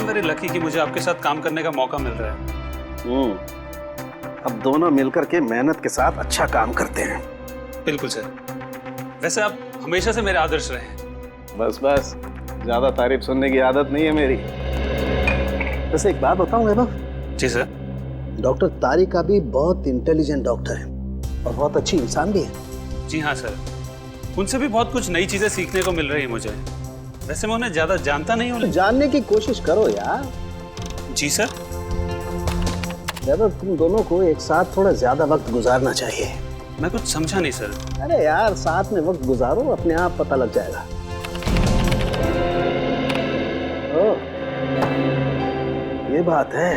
Very lucky कि मुझे आपके साथ काम करने का मौका मिल रहा है। अब दोनों मिलकर के मेहनत के साथ अच्छा काम करते हैं। बिल्कुल सर। वैसे आप हमेशा से मेरे आदर्श रहे हैं। बस बस, ज्यादा तारीफ सुनने की आदत नहीं है मेरी। वैसे एक बात बताऊं वैभव? जी सर। डॉक्टर तारिका भी बहुत इंटेलिजेंट डॉक्टर है और बहुत अच्छी इंसान भी है। जी हाँ सर, उनसे भी बहुत कुछ नई चीजें सीखने को मिल रही है मुझे। वैसे मैं उन्हें ज्यादा जानता नहीं हूँ। जानने की कोशिश करो यार। जी सर। वैभव, तुम दोनों को एक साथ थोड़ा ज्यादा वक्त गुजारना चाहिए। मैं कुछ समझा नहीं सर। अरे यार, साथ में वक्त गुजारो, अपने आप पता लग जाएगा। ओ, ये बात है।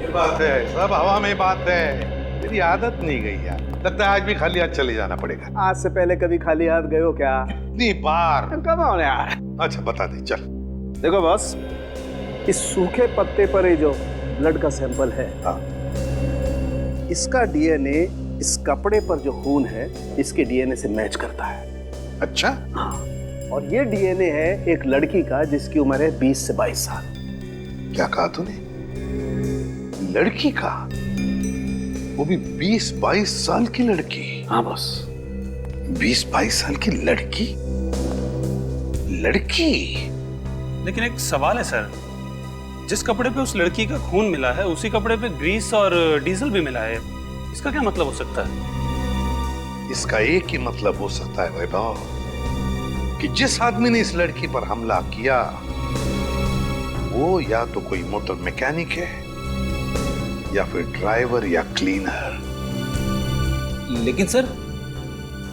ये बात है, सब हवा में बात है। मेरी आदत नहीं गई यार, लगता है आज भी खाली हाथ चले जाना पड़ेगा। आज से पहले कभी खाली हाथ गए हो क्या? इतनी बार। कब आओ यार। अच्छा बता दे, चल। देखो बॉस, इस सूखे पत्ते पर ये जो ब्लड का सैंपल है, इसका डीएनए इस कपड़े पर जो खून है इसके डीएनए से मैच करता है। अच्छा। हाँ, और ये डीएनए है एक लड़की का जिसकी उम्र है 20 से 22 साल। क्या कहा तूने? लड़की का? वो भी 20-22 साल की लड़की? हाँ बॉस। 20-22 साल की लड़की? लड़की? लेकिन एक सवाल है सर, जिस कपड़े पे उस लड़की का खून मिला है उसी कपड़े पे ग्रीस और डीजल भी मिला है। इसका क्या मतलब हो सकता है? इसका एक ही मतलब हो सकता है वैभव, कि जिस आदमी ने इस लड़की पर हमला किया वो या तो कोई मोटर मैकेनिक है या फिर ड्राइवर या क्लीनर। लेकिन सर,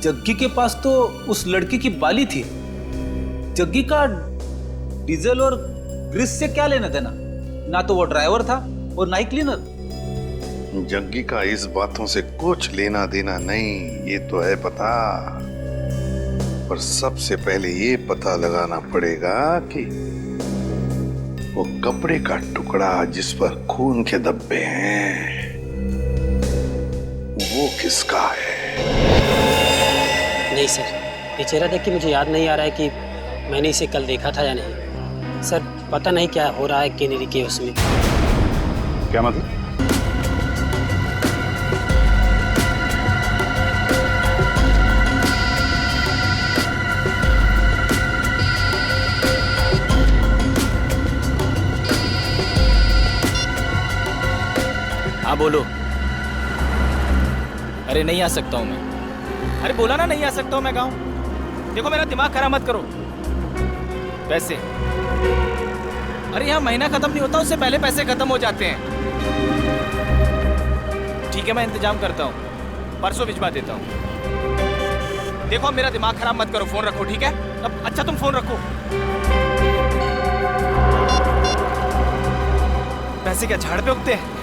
जग्गी के पास तो उस लड़की की बाली थी। जग्गी का डीजल और ग्रीस से क्या लेना देना? ना तो वो ड्राइवर था और ना ही क्लीनर। जग्गी का इस बातों से कुछ लेना देना नहीं, ये तो है पता। पर सबसे पहले ये पता लगाना पड़ेगा कि वो कपड़े का टुकड़ा जिस पर खून के धब्बे हैं वो किसका है। नहीं सर, ये चेहरा देख के मुझे याद नहीं आ रहा है कि मैंने इसे कल देखा था या नहीं। सर पता नहीं क्या हो रहा है केनेरी के उसमें। क्या मतलब? हाँ बोलो। अरे नहीं आ सकता हूँ मैं। अरे बोला ना नहीं आ सकता हूँ मैं गाँव। देखो मेरा दिमाग खराब मत करो। पैसे, अरे यहाँ महीना खत्म नहीं होता उससे पहले पैसे खत्म हो जाते हैं। ठीक है मैं इंतजाम करता हूँ, परसों भिजवा देता हूँ। देखो मेरा दिमाग खराब मत करो, फोन रखो ठीक है? अब अच्छा तुम फोन रखो। पैसे क्या झाड़ पे उगते हैं?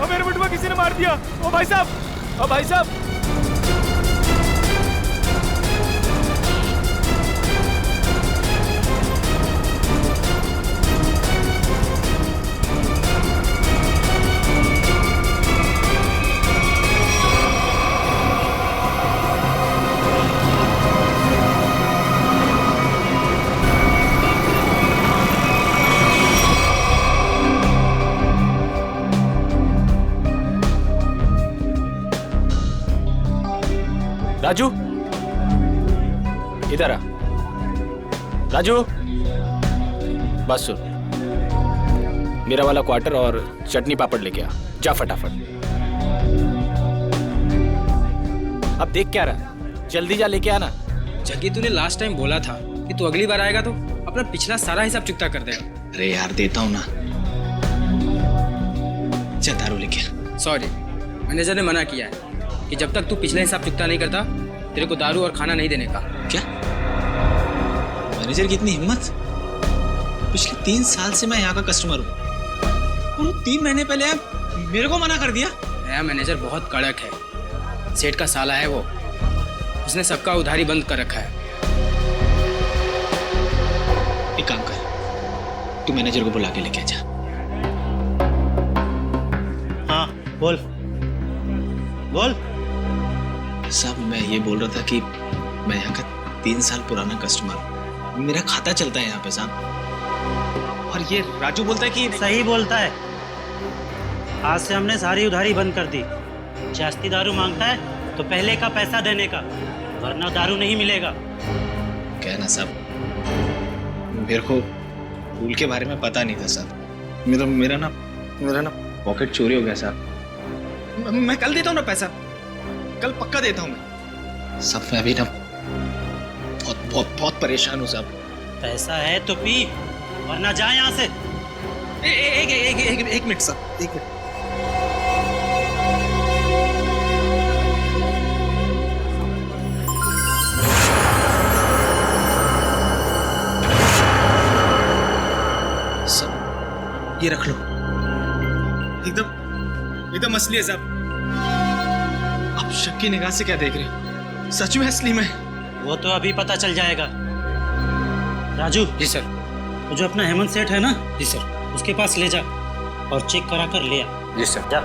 मेरे बटुआ किसी ने मार दिया। ओ भाई साहब, ओ भाई साहब। राजू इधर आ। राजू बस सुन, मेरा वाला क्वार्टर और चटनी पापड़ लेके आ, जा फटाफट। अब देख क्या रहा, जल्दी जा लेके आना। जग्गी तूने लास्ट टाइम बोला था कि तू अगली बार आएगा तो अपना पिछला सारा हिसाब चुकता कर देगा। अरे यार देता हूँ ना, जा दारू लेके आ। सॉरी, मैनेजर ने मना किया है कि जब तक तू पिछला हिसाब चुकता नहीं करता तेरे को दारू और खाना नहीं देने का। क्या मैनेजर की इतनी हिम्मत? पिछले 3 साल से मैं यहाँ का कस्टमर हूँ और 3 महीने पहले मेरे को मना कर दिया। नया मैनेजर बहुत कड़क है, सेठ का साला है वो, उसने सबका उधारी बंद कर रखा है। एक काम कर, तू मैनेजर को बुला के लेके जा। हाँ बोल बोल। साहब मैं ये बोल रहा था कि मैं यहाँ का 3 साल पुराना कस्टमर हूँ, मेरा खाता चलता है यहाँ पे साहब। और ये राजू बोलता है कि सही बोलता है। आज से हमने सारी उधारी बंद कर दी। जास्ती दारू मांगता है तो पहले का पैसा देने का, वरना दारू नहीं मिलेगा। क्या ना साहब, मेरे को रूल के बारे में पता नहीं था साहब। मेरा ना पॉकेट चोरी हो गया साहब। मैं कल देता हूँ ना पैसा, कल पक्का देता हूँ मैं। सब मैं अभी ना बहुत परेशान हूँ साहब। पैसा है तो पी, वरना जा यहाँ से। एक मिनट साहब, एक मिनट। सब ये रख लो, एकदम असली है साहब। आप शक की निगाह से क्या देख रहे हैं? सच में असली में? वो तो अभी पता चल जाएगा। राजू। जी सर। वो जो अपना हेमंत सेठ है ना, जी सर। उसके पास ले जा और चेक करा कर ले आ। जी सर। जा।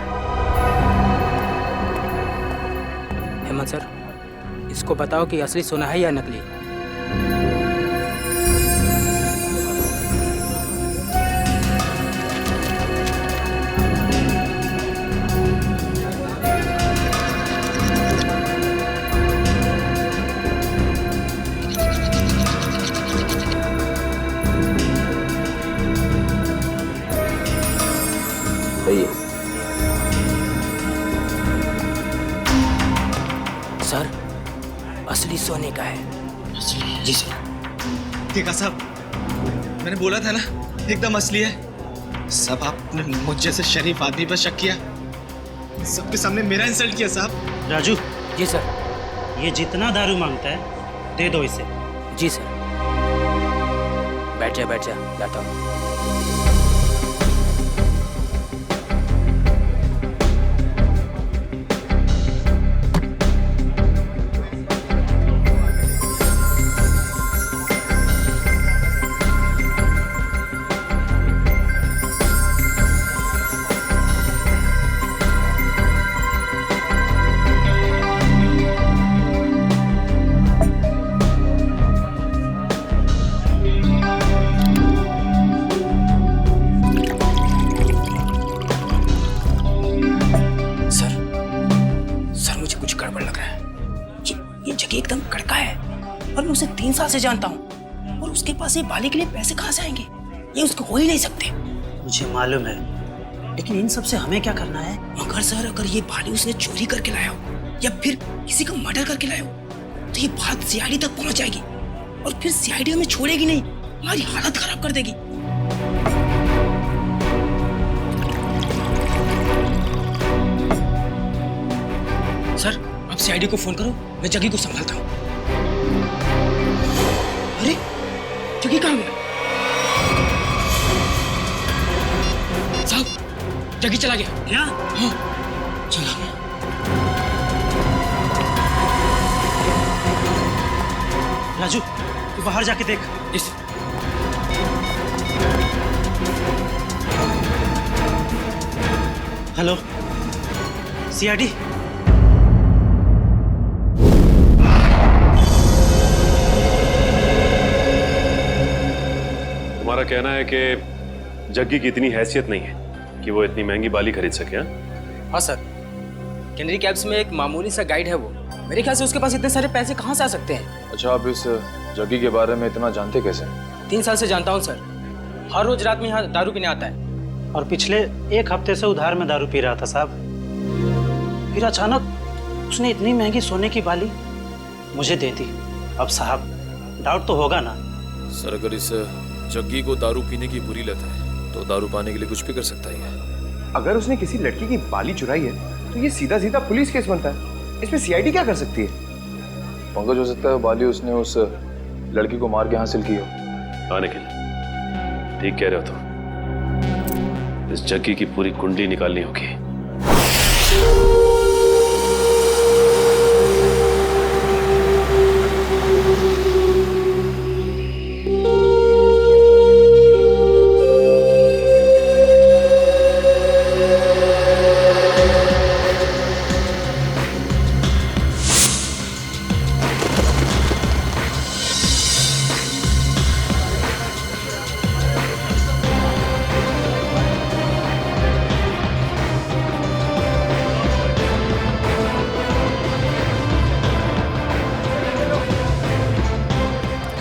हेमंत सर, इसको बताओ कि असली सोना है या नकली। सर, असली सोने का है। असली? जी सर। देखा साहब, मैंने बोला था ना एकदम असली है। सब आपने मुझ जैसे शरीफ आदमी पर शक किया, सबके सामने मेरा इंसल्ट किया साहब। राजू। जी सर। ये जितना दारू मांगता है दे दो इसे। जी सर। बैठ जा जाता हूँ। एकदम कड़का है और मैं उसे 3 साल से जानता हूँ, और उसके पास ये बाली के लिए पैसे कहाँ से आएंगे? ये उसको हो ही नहीं सकते। मुझे मालूम है, लेकिन इन सब से हमें क्या करना है? मगर सर, अगर ये बाली उसने चोरी करके लाया हो या फिर किसी का मर्डर करके लाया हो तो ये बात सीआईडी तक पहुंच जाएगी, और फिर सीआईडी हमें छोड़ेगी नहीं, हमारी हालत खराब कर देगी। सर, आप सीआईडी को फोन करो, मैं जग्गी को संभालता हूँ। अरे, जग्गी कहाँ गया? साहब, जग्गी चला गया। क्या? हाँ, चला गया। राजू, तू बाहर जाके देख। इस हेलो, सीआईडी। हमारा कहना है कि जग्गी की इतनी हैसियत नहीं है कि वो इतनी महंगी बाली खरीद सके। हाँ सर, कैनरी कैब्स में एक मामूली सा गाइड है वो। मेरे ख्याल से उसके पास इतने सारे पैसे कहाँ से आ सकते हैं? अच्छा, आप इस जग्गी के बारे में इतना जानते कैसे? 3 साल से जानता हूँ सर। हर रोज रात में यहाँ दारू पीने आता है। और पिछले 1 हफ्ते से उधार में दारू पी रहा था साहब। फिर अचानक उसने इतनी महंगी सोने की बाली मुझे दे दी। अब साहब, डाउट तो होगा ना? सर, अगर इस जग्गी को दारू पीने की बुरी लत है तो दारू पाने के लिए कुछ भी कर सकता है। अगर उसने किसी लड़की की बाली चुराई है तो ये सीधा सीधा पुलिस केस बनता है। इसमें सीआईडी क्या कर सकती है? पंकज, हो सकता है बाली उसने उस लड़की को मार के हासिल की हो। हाँ निखिल, ठीक कह रहे हो तुम। इस जग्गी की पूरी कुंडली निकालनी होगी।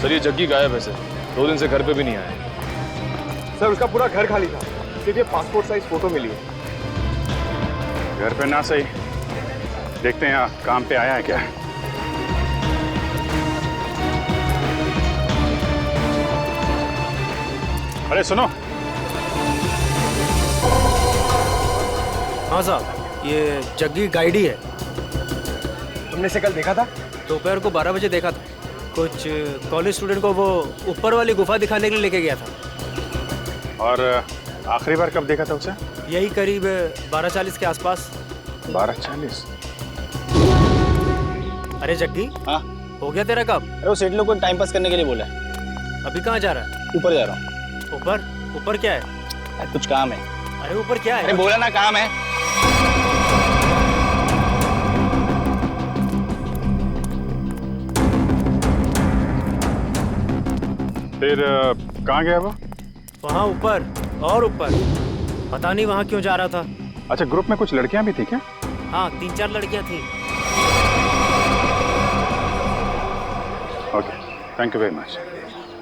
सर, ये जग्गी गायब है सर। 2 दिन से घर पे भी नहीं आया। सर उसका पूरा घर खाली था, सिर्फ ये पासपोर्ट साइज फोटो मिली है। घर पे ना सही, देखते हैं यहाँ काम पे आया है क्या। अरे सुनो। हाँ साहब, ये जग्गी गाइडी है। तुमने इसे कल देखा था? दोपहर को 12 बजे देखा था। कुछ कॉलेज स्टूडेंट को वो ऊपर वाली गुफा दिखाने के लिए लेके गया था। और आखिरी बार कब देखा था उसे? यही करीब 12:40 के आसपास। 12:40? अरे जग्गी, हाँ हो गया तेरा काम? अरे वो सेठ लोग को टाइम पास करने के लिए बोला है। अभी कहाँ जा रहा है? ऊपर जा रहा हूँ। ऊपर? ऊपर क्या है? कुछ काम है। अरे ऊपर क्या है? अरे बोला ना काम है। फिर कहाँ गया वो? वहाँ ऊपर और ऊपर, पता नहीं वहाँ क्यों जा रहा था। अच्छा, ग्रुप में कुछ लड़कियां भी थी क्या? हाँ, 3-4 लड़कियाँ थी। Okay, thank you very much.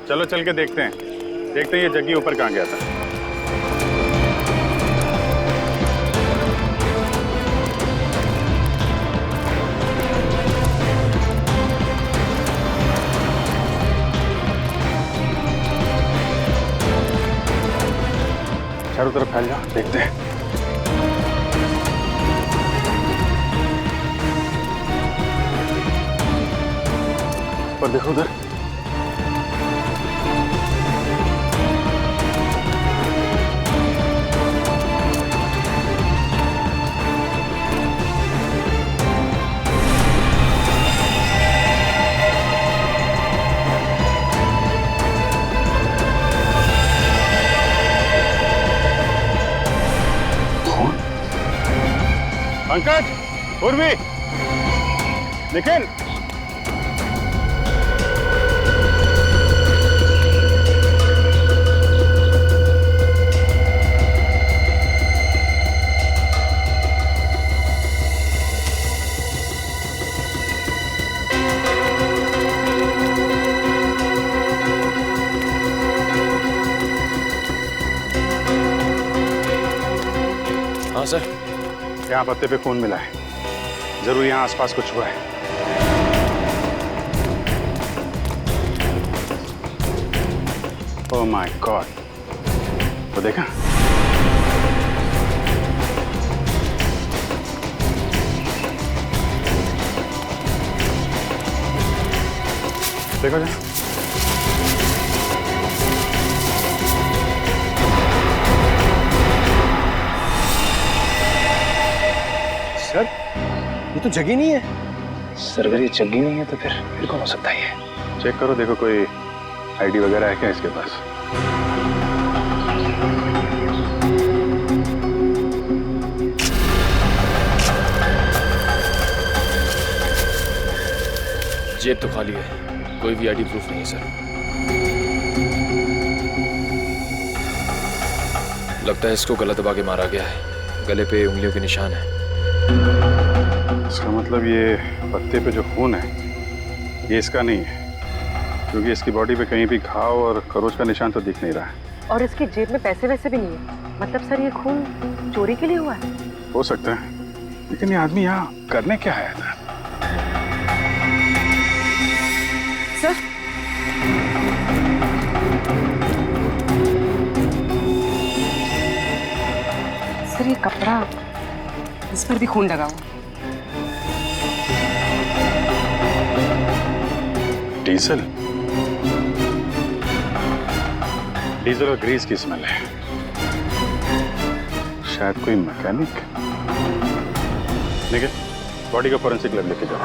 चलो चल के देखते हैं ये जग्गी ऊपर कहाँ गया था। चारों तरफ फैल जाओ, देखते हैं। पर देखो उधर। पंकज, उर्वी, निखिल, हाँ सर। यहाँ पत्ते पे खून मिला है, जरूर यहाँ आसपास कुछ हुआ है। ओह माय गॉड, वो देखा? देखो जरा। सर ये तो जग्गी नहीं है। सर अगर ये जग्गी नहीं है तो फिर कौन हो सकता है ये? चेक करो, देखो कोई आईडी वगैरह है क्या इसके पास? जेब तो खाली है, कोई भी आईडी प्रूफ नहीं है सर। लगता है इसको गला दबा के मारा गया है, गले पे उंगलियों के निशान है। इसका मतलब ये पत्ते पे जो खून है ये इसका नहीं है, क्योंकि इसकी बॉडी पे कहीं भी घाव और खरोच का निशान तो दिख नहीं रहा है। और इसकी जेब में पैसे वैसे भी नहीं है। मतलब सर ये खून चोरी के लिए हुआ है? हो सकता है, लेकिन ये आदमी यहाँ करने क्या आया था? सर सर ये कपड़ा, इस पर भी खून लगा हुआ। डीजल डीजल और ग्रीस की स्मेल है। शायद कोई मैकेनिक। देखिए, बॉडी का फोरेंसिक लैब लेके जाओ।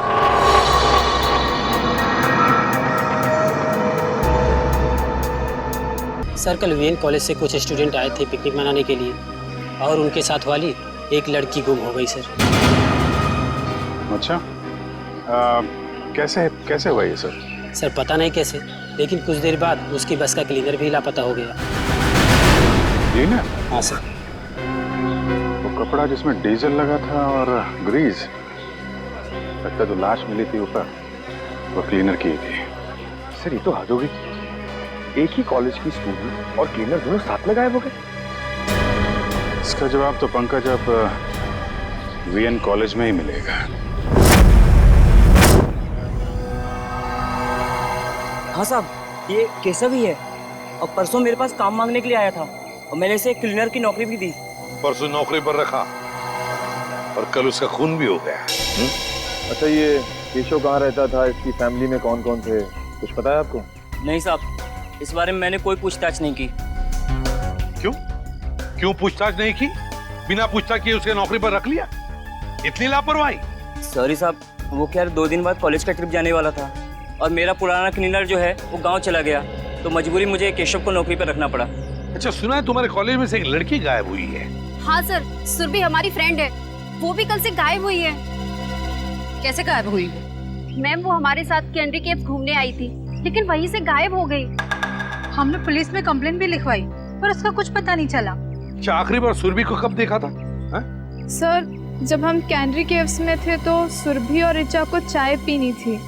सर कल वीएन कॉलेज से कुछ स्टूडेंट आए थे पिकनिक मनाने के लिए और उनके साथ वाली एक लड़की गुम हो गई सर। अच्छा, कैसे हुआ ये सर? सर पता नहीं कैसे, लेकिन कुछ देर बाद उसकी बस का क्लीनर भी लापता हो गया। क्लीनर? हाँ सर। वो कपड़ा जिसमें डीजल लगा था और ग्रीस, लगता है जो लाश मिली थी ऊपर वो क्लीनर की थी। सर ये तो हद हो गई, एक ही कॉलेज की स्टूडेंट और क्लीनर दोनों साथ में गायब हो गए। इसका जवाब तो पंकज अब वीएन कॉलेज में ही मिलेगा। हाँ साहब, ये केशव ही है और परसों मेरे पास काम मांगने के लिए आया था और मैंने इसे क्लीनर की नौकरी भी दी। परसों नौकरी पर रखा और कल उसका खून भी हो गया। अच्छा, ये केशव कहाँ रहता था, इसकी फैमिली में कौन कौन थे, कुछ पता है आपको? नहीं साहब, इस बारे में मैंने कोई पूछताछ नहीं की। क्यों पूछताछ नहीं की? बिना पूछताछ किए उसके नौकरी पर रख लिया? इतनी लापरवाही? सॉरी साहब, वो क्या 2 दिन बाद कॉलेज का ट्रिप जाने वाला था और मेरा पुराना क्लीनर जो है वो गांव चला गया, तो मजबूरी मुझे केशव को नौकरी पर रखना पड़ा। अच्छा, सुना है तुम्हारे कॉलेज में से एक लड़की गायब हुई है? हाँ सर, सुरभि हमारी फ्रेंड है, वो भी कल से गायब हुई है। कैसे गायब हुई? मैम वो हमारे साथ कैंडी केव्स घूमने आई थी, लेकिन वहीं से गायब हो गई। हमने पुलिस में कंप्लेंट भी लिखवाई पर उसका कुछ पता नहीं चला। अच्छा, आखिरी बार सुरभि को कब देखा था? सर जब हम कैंडी केव्स में थे तो सुरभि और ऋचा को चाय पीनी थी।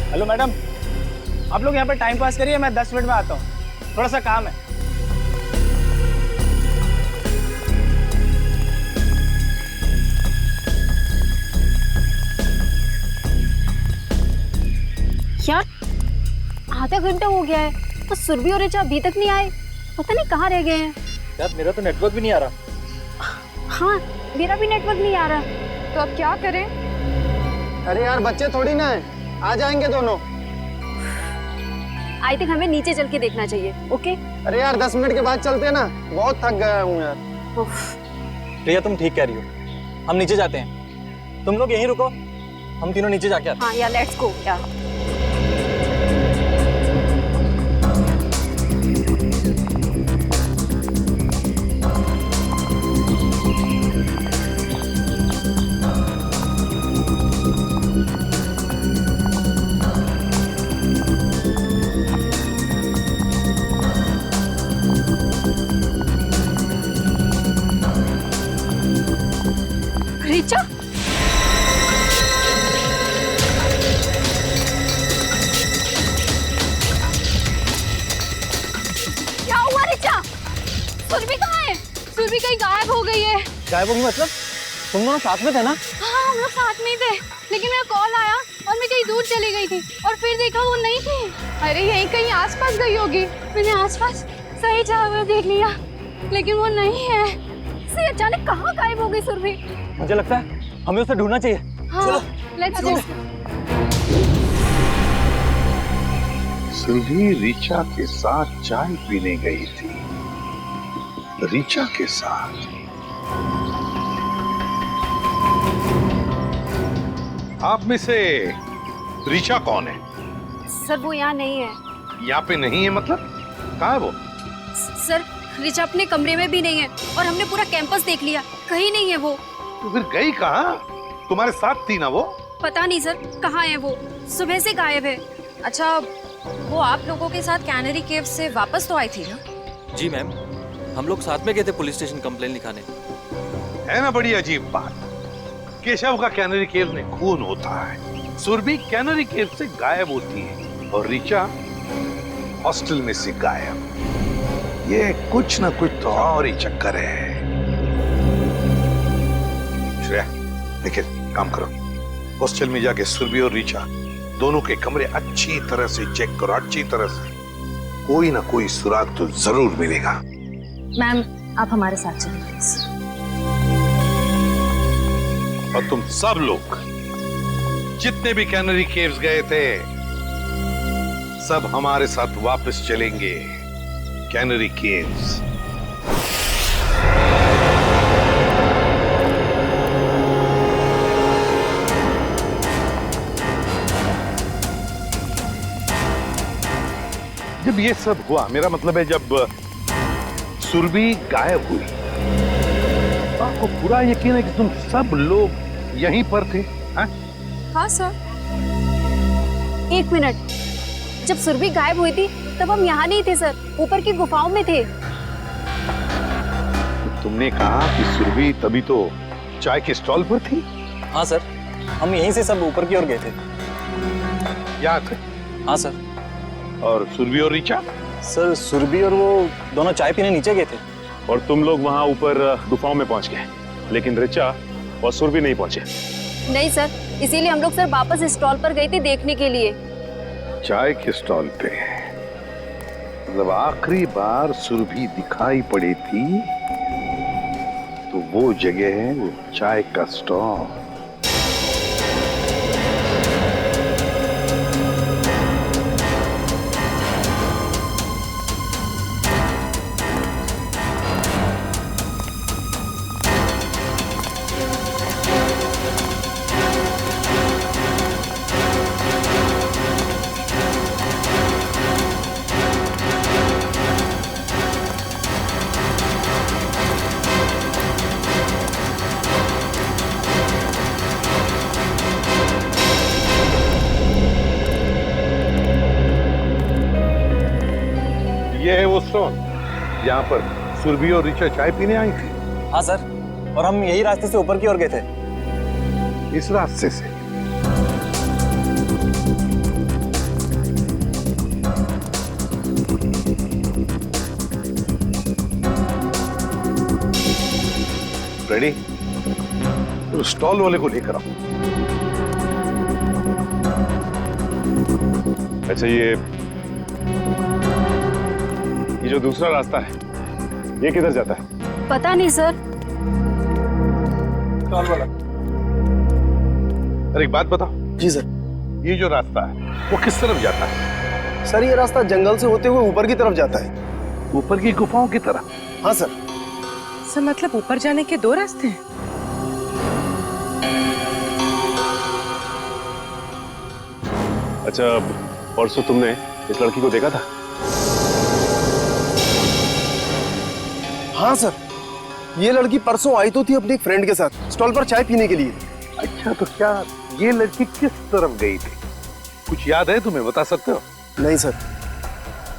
हेलो मैडम, आप लोग यहाँ पर टाइम पास करिए, मैं 10 मिनट में आता हूँ, थोड़ा सा काम है। यार आधा घंटा हो गया है तो सुरभि और ऋचा अभी तक नहीं आए, पता नहीं कहाँ रह गए हैं। यार मेरा तो नेटवर्क भी नहीं आ रहा। हाँ मेरा भी नेटवर्क नहीं आ रहा, तो अब क्या करें? अरे यार बच्चे थोड़ी ना है, आ जाएंगे दोनों। आई थिंक हमें नीचे चल के देखना चाहिए। ओके? अरे यार 10 मिनट के बाद चलते हैं ना, बहुत थक गया हूँ यार। प्रिया तुम ठीक कह रही हो, हम नीचे जाते हैं, तुम लोग यहीं रुको, हम तीनों नीचे जाके आते हैं। हाँ यार लेट्स गो यार। ऋचा, क्या हुआ ऋचा? सुरभि कहाँ है? सुरभि कहीं गायब हो गई है। गायब होगी मतलब? तुम दोनों साथ में थे ना? हाँ हम लोग साथ में ही थे, लेकिन मेरा कॉल आया और मैं कहीं दूर चली गई थी और फिर देखा वो नहीं थी। अरे यहीं कहीं आसपास गई होगी। मैंने आसपास सही जगह देख लिया लेकिन वो नहीं है। से अचानक कहाँ गायब हो गई सुरभि? मुझे लगता है हमें उसे ढूंढना चाहिए। हाँ, लेट्स गो। सुरभि ऋचा के साथ चाय पीने गई थी। ऋचा के साथ? आप में से ऋचा कौन है? सर वो यहाँ नहीं है। यहाँ पे नहीं है मतलब? कहाँ है वो? सर ऋचा अपने कमरे में भी नहीं है और हमने पूरा कैंपस देख लिया, कहीं नहीं है वो। तो फिर गई कहाँ? तुम्हारे साथ थी ना वो? पता नहीं सर कहाँ है वो, सुबह से गायब है। अच्छा वो आप लोगों के साथ कैनरी केव से वापस तो आई थी ना? जी मैम, हम लोग साथ में गए थे पुलिस स्टेशन कंप्लेन लिखाने। है ना बड़ी अजीब बात। केशव का कैनरी केव में खून होता है, सुरभि कैनरी केव से गायब होती है और ऋचा हॉस्टल में से गायब। ये कुछ ना कुछ तो और ही चक्कर है। श्रेया, निखिल, काम करो। हॉस्टल में जाके सुरभि और ऋचा दोनों के कमरे अच्छी तरह से चेक करो, अच्छी तरह से। कोई ना कोई सुराग तो जरूर मिलेगा। मैम, आप हमारे साथ चलिए प्लीज। और तुम सब लोग जितने भी कैनरी केव्स गए थे, सब हमारे साथ वापस चलेंगे कैनरी केव्स। जब ये सब हुआ, मेरा मतलब है जब सुरभि गायब हुई, आपको पूरा यकीन है कि तुम सब लोग यहीं पर थे? हाँ सर। एक मिनट, जब सुरभि गायब हुई थी तब हम यहाँ नहीं थे सर, ऊपर की गुफाओं में थे। तुमने कहा कि सुरभि तभी तो चाय के स्टॉल पर थी? हाँ सर, हम यहीं से सब ऊपर की ओर गए थे। यहाँ थे? हाँ सर। और सुरभि और ऋचा? सर, सुरभि और वो दोनों चाय पीने नीचे गए थे। और तुम लोग वहां ऊपर गुफाओं में पहुंच गए, लेकिन ऋचा और सुरभि नहीं पहुंचे। नहीं सर, इसीलिए हम लोग सर वापस स्टॉल पर गए थे देखने के लिए। चाय के स्टॉल पे? मतलब आखिरी बार सुरभि दिखाई पड़ी थी तो वो जगह है वो चाय का स्टॉल। ये है वो स्टॉल जहाँ पर सुरभि और ऋचा चाय पीने आई थी? हाँ सर, और हम यही रास्ते से ऊपर की ओर गए थे। इस रास्ते से? रेडी? तो स्टॉल वाले को लेकर आओ। अच्छा, ये जो दूसरा रास्ता है ये किधर जाता है? पता नहीं सर। स्टॉल वाला, अरे एक बात बताओ। जी सर। ये जो रास्ता है वो किस तरफ जाता है? सर, ये रास्ता जंगल से होते हुए ऊपर की तरफ जाता है। ऊपर की गुफाओं की तरफ? हाँ सर। सर, मतलब ऊपर जाने के दो रास्ते हैं? अच्छा, परसों तुमने इस लड़की को देखा था? हाँ सर, ये लड़की परसों आई तो थी अपने एक फ्रेंड के साथ स्टॉल पर चाय पीने के लिए। अच्छा, तो क्या ये लड़की किस तरफ गई थी? कुछ याद है तुम्हें, बता सकते हो? नहीं सर,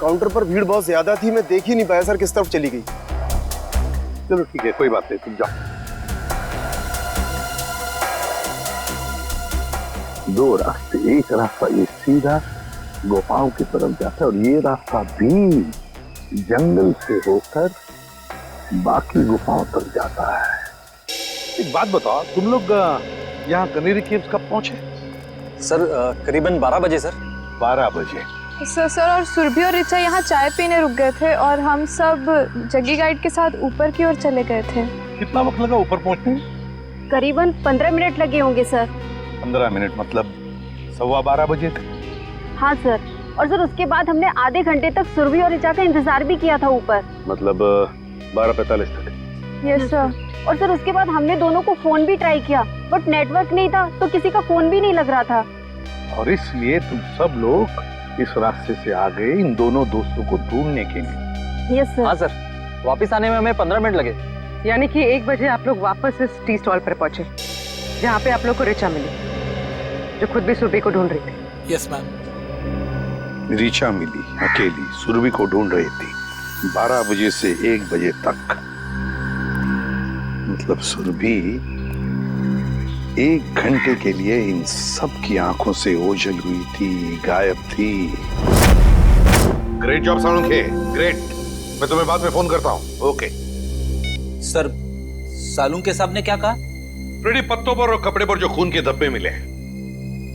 काउंटर पर भीड़ बहुत ज्यादा थी, मैं देख ही नहीं पाया सर किस तरफ चली गई। चलो ठीक है, कोई बात नहीं, तुम जाओ। दो रास्ते, एक रास्ता ये सीधा गुफाओं की तरफ जाता है और ये रास्ता भी जंगल से होकर बाकी गुफाओं तक जाता है। एक बात बताओ, तुम लोग यहाँ कैनरी केव्स कब पहुंचे? सर, करीबन 12 बजे सर। 12 बजे? सर, और सुरभि और ऋचा यहाँ चाय पीने रुक गए थे और हम सब जग्गी गाइड के साथ ऊपर की ओर चले गए थे। कितना वक्त लगा ऊपर पहुंचने में? करीबन 15 मिनट लगे होंगे सर। 15 मिनट मतलब 12:15 बजे थे? हाँ सर, और सर उसके बाद हमने आधे घंटे तक सुरभि और ऋचा का इंतजार भी किया था ऊपर। मतलब 12:45 तक? Yes sir. और सर उसके बाद हमने दोनों को फोन भी ट्राई किया, बट नेटवर्क नहीं था तो किसी का फोन भी नहीं लग रहा था। और इसलिए तुम सब लोग इस रास्ते से आ गए इन दोनों दोस्तों को ढूंढने के लिए? Yes sir. हाँ सर, वापस आने में हमें 15 मिनट लगे। यानी कि 1 बजे आप लोग वापस इस टी स्टॉल पर पहुंचे जहाँ पे आप लोग को ऋचा मिली, जो खुद भी सुरभि को ढूंढ रही थी। Yes ma'am. ऋचा मिली अकेली, सुरभि को ढूंढ रही थी 12 बजे से 1 बजे तक। मतलब सुरभि 1 घंटे के लिए इन सब की आंखों से ओझल हुई थी, गायब थी। Great job Salunkhe, great. मैं तुम्हें बाद में फोन करता हूँ। ओके सर, सालुंके साहब ने क्या कहा? फ्रेडी, पत्तों पर और कपड़े पर जो खून के धब्बे मिले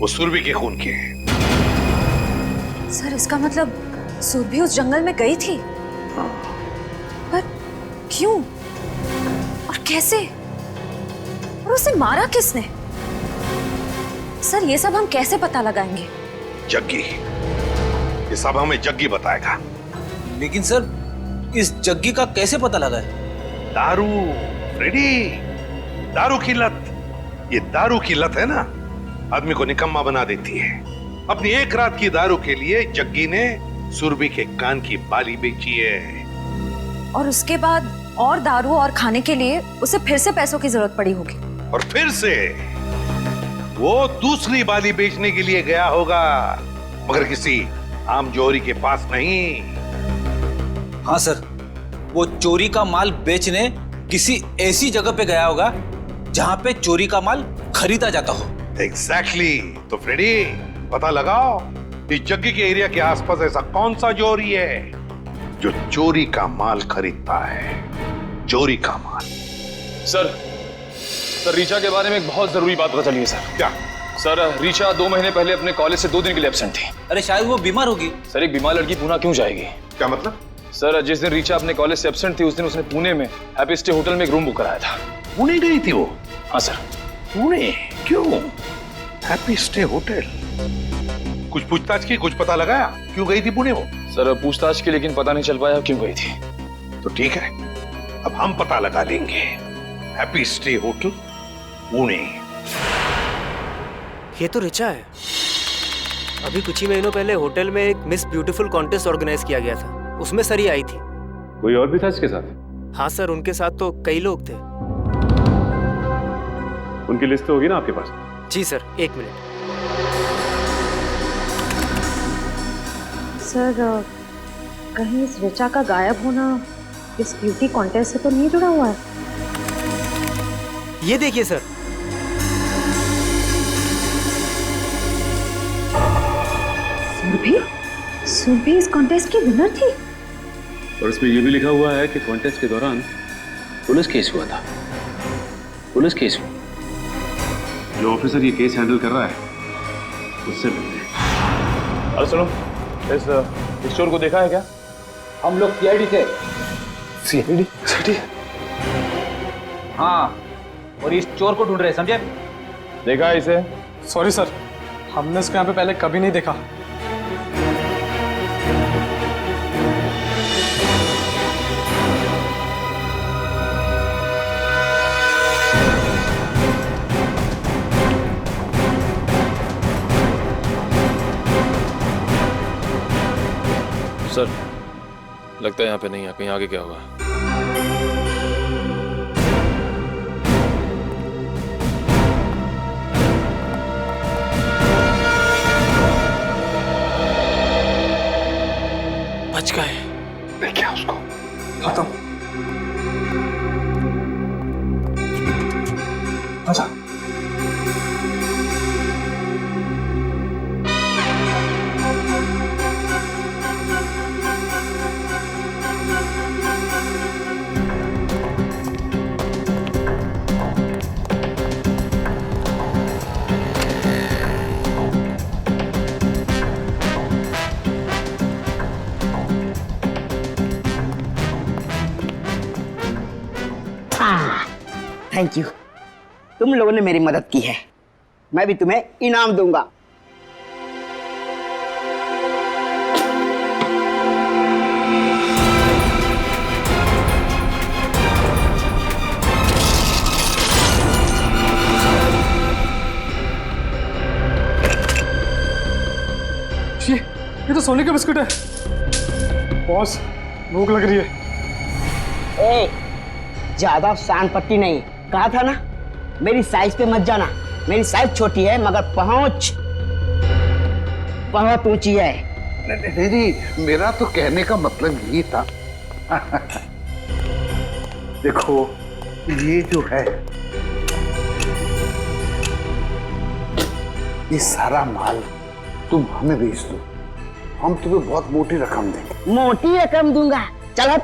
वो सुरभि के खून के हैं। सर इसका मतलब सुरभि उस जंगल में गई थी? पर क्यों और कैसे, और उसे मारा किसने? सर ये सब हम कैसे पता लगाएंगे? जग्गी, ये सब हमें जग्गी बताएगा। लेकिन सर, इस जग्गी का कैसे पता लगा है? दारू फ्रेडी, दारू की लत। ये दारू की लत है ना, आदमी को निकम्मा बना देती है। अपनी एक रात की दारू के लिए जग्गी ने सुरभि के कान की बाली बेची है। और उसके बाद और दारू और खाने के लिए उसे फिर से पैसों की जरूरत पड़ी होगी। और फिर से वो दूसरी बाली बेचने के लिए गया होगा, मगर किसी आम जोहरी के पास नहीं। हाँ सर, वो चोरी का माल बेचने किसी ऐसी जगह पे गया होगा जहां पे चोरी का माल खरीदा जाता हो। एग्जैक्टली। तो फ्रेडी, पता लगाओ इस जग्गी के एरिया के आसपास ऐसा कौन सा जोहरी है जो चोरी का माल खरीदता है। चोरी का माल। सर, रीचा के बारे में एक बहुत जरूरी बात पता चली है सर। क्या? सर, रीचा 2 महीने पहले अपने कॉलेज से 2 दिन के लिए एब्सेंट थी। अरे शायद वो बीमार होगी। सर, एक बीमार लड़की पुणे क्यों जाएगी? क्या मतलब? सर, जिस दिन रीचा अपने कॉलेज से एब्सेंट थी उस दिन उसने पुणे में हैप्पी स्टे होटल में एक रूम बुक कराया था। पुणे गई थी वो? हाँ सर। पुणे क्यों? Happy stay hotel? कुछ पूछताछ की, कुछ पता लगाया क्यों गई थी पुणे वो? सर, पूछताछ की, लेकिन पता नहीं चल पाया क्यों गई थी। तो ठीक है, अब हम पता लगा लेंगे। Happy stay hotel Pune. ये तो ऋचा है। अभी कुछ ही महीनों पहले होटल में एक मिस ब्यूटीफुल कॉन्टेस्ट ऑर्गेनाइज किया गया था, उसमें सरी आई थी। कोई और भी था इसके साथ? हाँ सर, उनके साथ तो कई लोग थे। उनकी लिस्ट तो होगी ना आपके पास? जी सर, 1 मिनट। सर, कहीं इस ऋचा का गायब होना इस ब्यूटी कॉन्टेस्ट से तो नहीं जुड़ा हुआ है? ये देखिए सर। सुरभि इस कॉन्टेस्ट की विनर थी। और उसमें ये भी लिखा हुआ है कि कॉन्टेस्ट के दौरान पुलिस केस हुआ था। पुलिस केस हुआ। जो ऑफिसर ये केस हैंडल कर रहा है उससे मिलते हैं। अरे सुनो, इस चोर को देखा है क्या? हम लोग सीआईडी से। सीआईडी? हाँ, और इस चोर को ढूंढ रहे हैं, समझे? देखा है इसे? सॉरी सर, हमने इसको यहाँ पे पहले कभी नहीं देखा। सर, लगता है यहाँ पे नहीं है, कहीं आगे क्या होगा? बच गए। देखिए उसको। खत्म। अच्छा। थैंक यू, तुम लोगों ने मेरी मदद की है। मैं भी तुम्हें इनाम दूंगा। ये तो सोने का बिस्कुट है। बॉस, भूख लग रही है। ए, ज्यादा शान पट्टी नहीं, कहा था ना, मेरी साइज पे मत जाना। मेरी साइज छोटी है मगर पहुंच बहुत ऊंची है। नहीं, मेरा तो कहने का मतलब यही था। देखो, ये जो है, ये सारा माल तुम हमें बेच दो, हम तुम्हें बहुत मोटी रकम देंगे। मोटी रकम दूंगा? चल हट,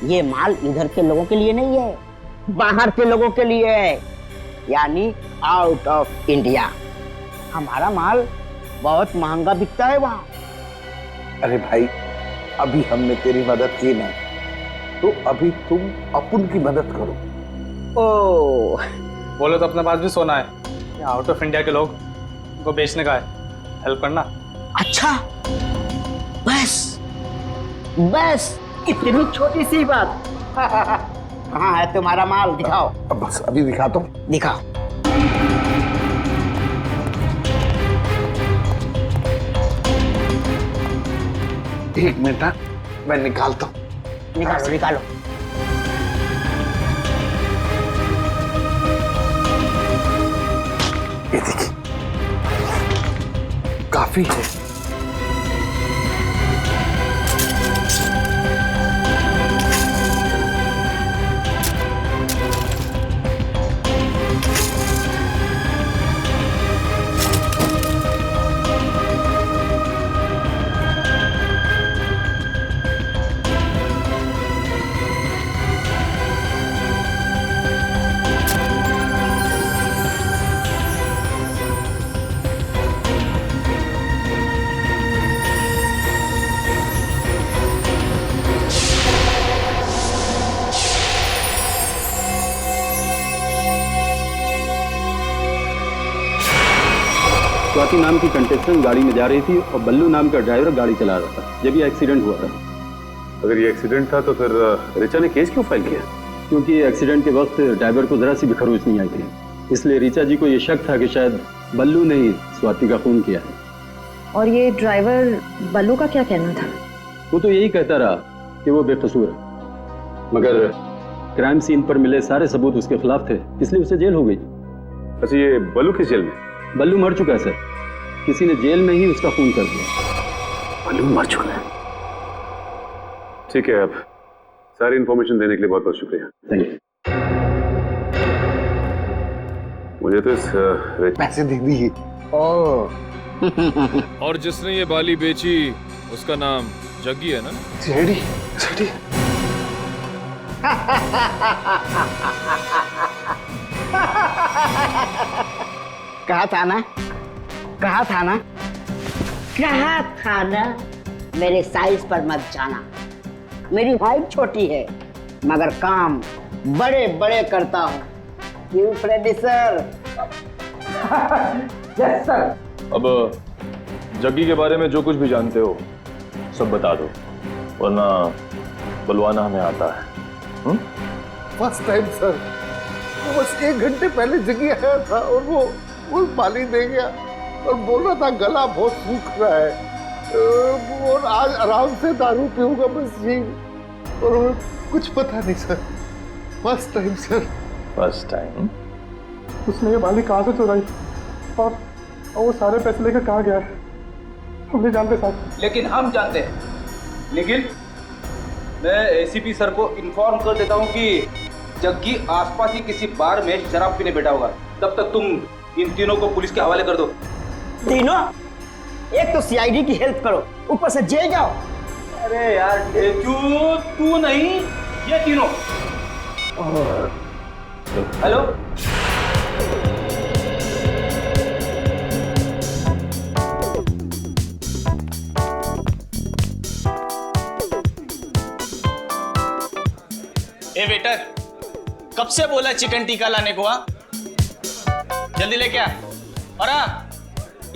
ये माल इधर के लोगों के लिए नहीं है, बाहर के लोगों के लिए है, यानी आउट ऑफ इंडिया। हमारा माल बहुत महंगा बिकता है वहाँ। अरे भाई, अभी हमने तेरी मदद की ना, तो अभी तुम अपन की मदद करो। ओ, बोलो तो अपने पास भी सोना है, आउट ऑफ इंडिया के लोग उनको बेचने का है, हेल्प करना। अच्छा, बस बस इतनी छोटी सी बात। कहाँ है तुम्हारा माल, दिखाओ। अब बस अभी दिखा दो। दिखाओ। एक मिनट, मैं निकालता हूँ। निकालो निकालो। ये देखिए, काफी है। स्वाति नाम की कंटेस्टेंट गाड़ी में जा रही थी और बल्लू नाम का ड्राइवर गाड़ी चला रहा था जब ये एक्सीडेंट हुआ था। अगर ये एक्सीडेंट था तो फिर रिचा ने केस क्यों फाइल किया? क्योंकि एक्सीडेंट के वक्त ड्राइवर को जरा सी भी खरोच नहीं आई थी, इसलिए रिचा जी को ये शक था कि शायद बल्लू ने ही स्वाति का खून किया है। और ये ड्राइवर बल्लू का क्या कहना था? वो तो यही कहता रहा कि वो बेकसूर है, मगर क्राइम सीन पर मिले सारे सबूत उसके खिलाफ थे, इसलिए उसे जेल हो गई। अच्छा, ये बल्लू किस जेल में? बल्लू मर चुका है सर, किसी ने जेल में ही उसका खून कर दिया। बल्लू मर चुका है? ठीक है, अब सारी इंफॉर्मेशन देने के लिए बहुत बहुत शुक्रिया। Thank you. मुझे तो इस पैसे दे दिए। और जिसने ये बाली बेची उसका नाम जग्गी है ना? CID CID. कहा था ना, कहा था ना, कहा था ना, मेरे साइज पर मत जाना। मेरी हाइट छोटी है मगर काम बड़े बड़े करता हूँ। क्यों फ्रेडी सर? Yes sir. अब जग्गी के बारे में जो कुछ भी जानते हो सब बता दो, वरना बुलवाना हमें आता है। फर्स्ट टाइम सर, वो बस 1 घंटे पहले जगी आया था और वो पानी दे गया और बोल रहा था गला बहुत सूख रहा है और आज आराम से दारू पीऊंगा बस जी। और कुछ पता नहीं sir, first time sir. First time? उसने ये बाली कहाँ से चुराई और वो सारे पैसे लेकर कहाँ गया है हम नहीं जानते साहब। लेकिन हम जानते हैं। निखिल, मैं एसीपी सर को इन्फॉर्म कर देता हूँ कि जग्गी आसपास ही किसी बार में शराब पीने बैठा होगा। तब तक तुम इन तीनों को पुलिस के हवाले कर दो। तीनों? एक तो सीआईडी की हेल्प करो, ऊपर से जेल जाओ। अरे यार क्यों, तू नहीं, ये तीनों। हेलो, ए वेटर, कब से बोला चिकन टिक्का लाने को? हाँ, जल्दी लेके आ। और हाँ,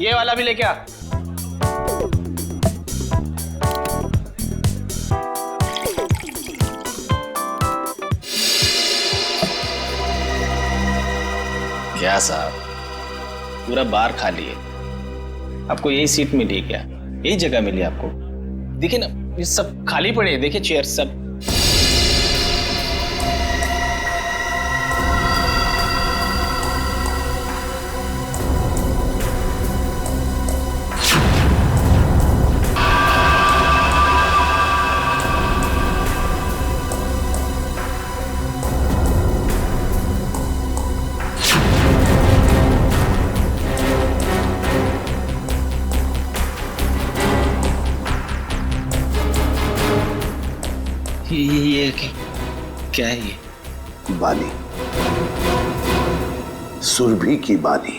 ये वाला भी लेके आ। क्या साहब, पूरा बार खाली है। आपको यही सीट मिली क्या? यही जगह मिली आपको? देखिए ना, ये सब खाली पड़े हैं, देखिए चेयर सब। क्या है ये? बाली, सुरभि की बाली।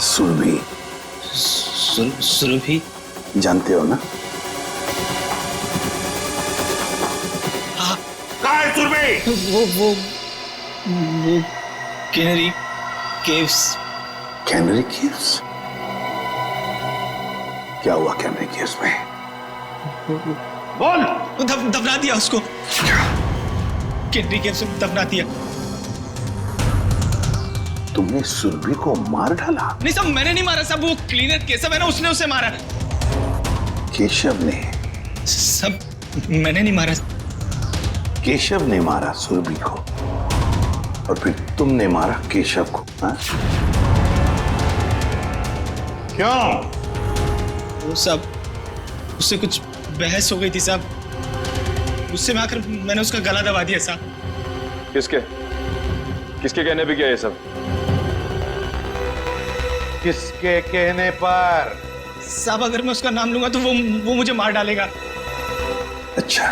सुरभि। सुरभि? जानते हो ना? कहाँ है सुरभि? वो कैनरी केव्स। Canary caves? क्या हुआ कैनरी केव्स में? बोल। दफना दिया उसको। कैनरी केव्स में दफना दिया। तुमने सुरभि को मार डाला? नहीं साहब, मैंने नहीं मारा साहब, वो क्लीनर केशव है ना, उसने उसे मारा। केशव ने? सब मैंने नहीं मारा। केशव ने मारा सुरभि को और फिर तुमने मारा केशव को, हाँ? क्यों? वो सब उससे कुछ बहस हो गई थी साहब, उससे मैं आकर मैंने उसका गला दबा दिया साहब। किसके कहने पे किया ये सब? किसके कहने पर? साहब अगर मैं उसका नाम लूंगा तो वो मुझे मार डालेगा। अच्छा,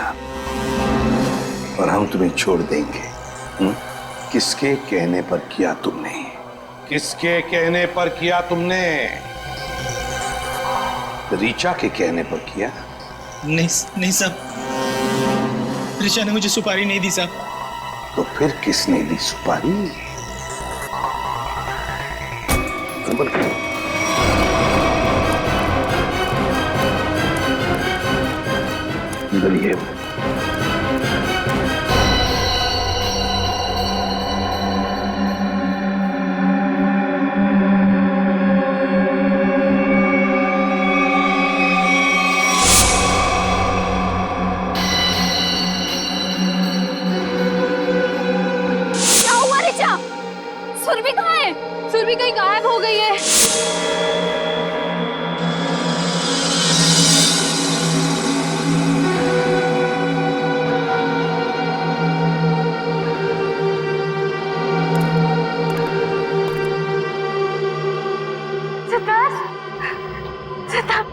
और हम तुम्हें छोड़ देंगे? किसके कहने पर किया तुमने? किसके कहने पर किया तुमने? ऋचा के कहने पर किया? नहीं साहब, ऋचा ने मुझे सुपारी नहीं दी साहब। तो फिर किसने दी सुपारी? ये सुरभि कहाँ है? सुरभि कहीं गायब हो गई है। सिद्धार्थ, सिद्धार्थ,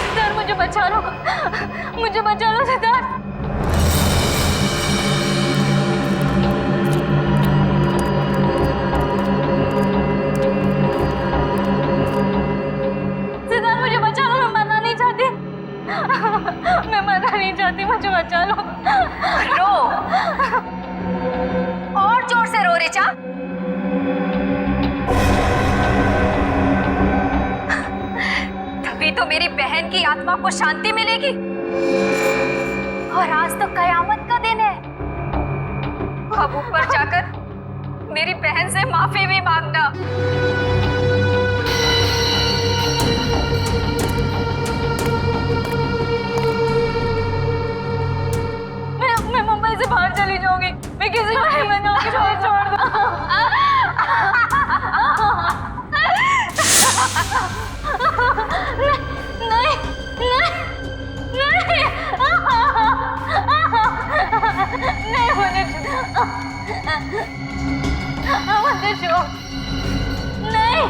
सिद्धार्थ मुझे बचा लो, मुझे बचा लो सिद्धार्थ। मैं मरना नहीं चाहती, मुझे बचा लो। रो, और जोर से रो ऋचा। तभी तो मेरी बहन की आत्मा को शांति मिलेगी। और आज तो कयामत का दिन है। अब ऊपर जाकर मेरी बहन से माफी भी मांगना। मैं मुंबई से बाहर चली जाऊंगी, मैं किसी को नहीं मनाऊंगी, छोड़ दो। नहीं, मुझे छोड़। नहीं,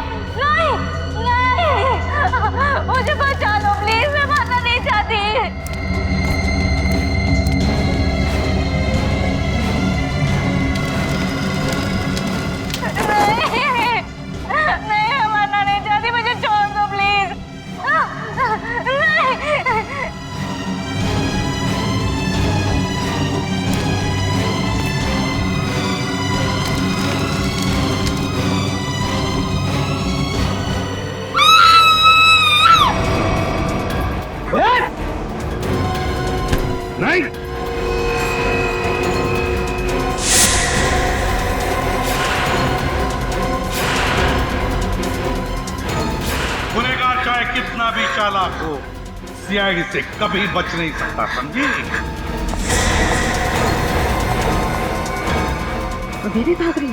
मुझे बचा लो प्लीज, मैं मरना नहीं चाहती। नहीं, मरना नहीं चाहती, मुझे छोड़ दो प्लीज। नहीं, गुनहगार चाहे कितना भी चालाक हो, सीआईडी से कभी बच नहीं सकता, समझी? अभी भी भाग रही?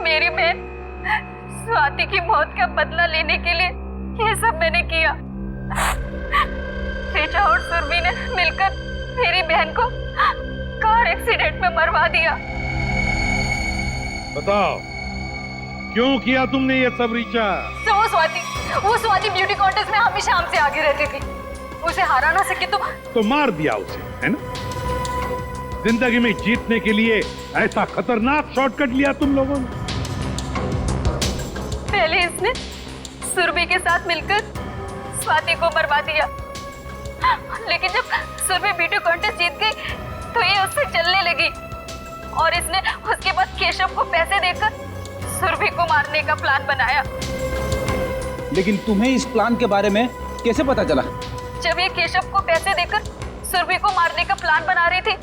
मेरी बहन स्वाति की मौत का बदला लेने के लिए ये सब मैंने किया। ऋचा और सुरभि ने मिलकर मेरी बहन को कार एक्सीडेंट में मरवा दिया। बताओ, क्यों किया तुमने ये सब ऋचा? तो वो स्वाति ब्यूटी कॉन्टेस्ट में हमेशा हमसे आगे रहती थी। उसे हरा ना सके तो मार दिया उसे, है ना? जिंदगी में जीतने के लिए ऐसा खतरनाक शॉर्टकट लिया तुम लोगों ने। पहले इसने सुरभि के साथ मिलकर स्वाति को मरवा दिया, लेकिन जब सुरभि ब्यूटी कॉन्टेस्ट जीत गई तो ये उससे जलने लगी और इसने उसके बाद केशव को पैसे देकर सुरभि को मारने का प्लान बनाया। लेकिन तुम्हें इस प्लान के बारे में कैसे पता चला? जब ये केशव को पैसे देकर सुरभि को मारने का प्लान बना रही थी,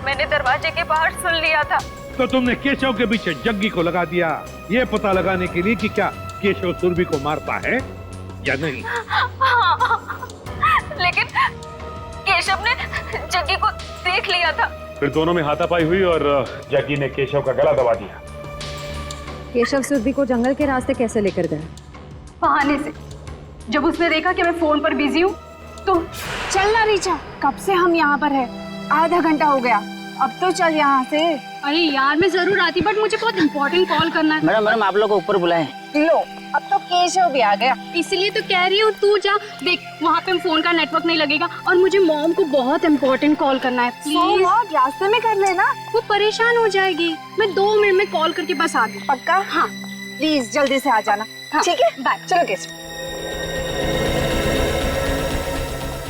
मैंने दरवाजे के बाहर सुन लिया था। तो तुमने केशव के पीछे जग्गी को लगा दिया, ये पता लगाने के लिए कि क्या केशव सुरभि को मारता है या नहीं? लेकिन केशव ने जग्गी को देख लिया था। फिर दोनों में हाथापाई हुई और जग्गी ने केशव का गला दबा दिया। केशव सुरभि को जंगल के रास्ते कैसे लेकर गया? बहाने से। जब उसने देखा कि मैं फोन पर बिजी हूँ तो चल ना रीचा, कब से हम यहाँ पर है, आधा घंटा हो गया, अब तो चल यहाँ से। अरे यार मैं जरूर आती, बट मुझे बहुत इम्पोर्टेंट कॉल करना है। मैडम आप लोग को ऊपर बुलाएं। लो अब तो केशव भी आ गया। इसलिए तो कह रही हूँ तू जा, देख वहाँ पे फोन का नेटवर्क नहीं लगेगा और मुझे मॉम को बहुत इम्पोर्टेंट कॉल करना है। प्लीज रास्ते में कर लेना, वो परेशान हो जाएगी। मैं 2 मिनट में कॉल करके बस आ गई। पक्का? हाँ प्लीज जल्दी से आ जाना। ठीक है बाय। चलो केशव।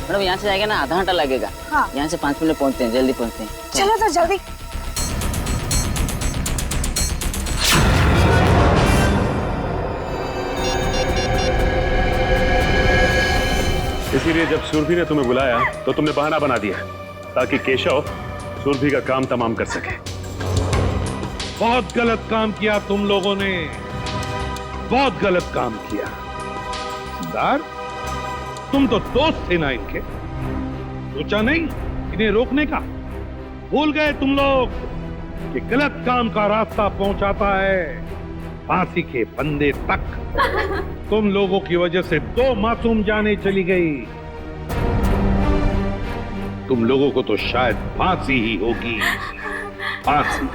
मैडम यहाँ से जाएगा ना, आधा घंटा लगेगा। हाँ। यहाँ से 5 मिनट पहुँचते हैं, जल्दी पहुँचते हैं। चलो तो जल्दी। इसीलिए जब सुरभि ने तुम्हें बुलाया तो तुमने बहाना बना दिया ताकि केशव सुरभि का काम तमाम कर सके। बहुत गलत काम किया तुम लोगों ने, बहुत गलत काम किया। सिद्धार्थ, तुम तो दोस्त थे ना इनके, सोचा नहीं इन्हें रोकने का? भूल गए तुम लोग कि गलत काम का रास्ता पहुंचाता है फांसी के फंदे तक। तुम लोगों की वजह से 2 मासूम जानें चली गई। तुम लोगों को तो शायद फांसी ही होगी, फांसी।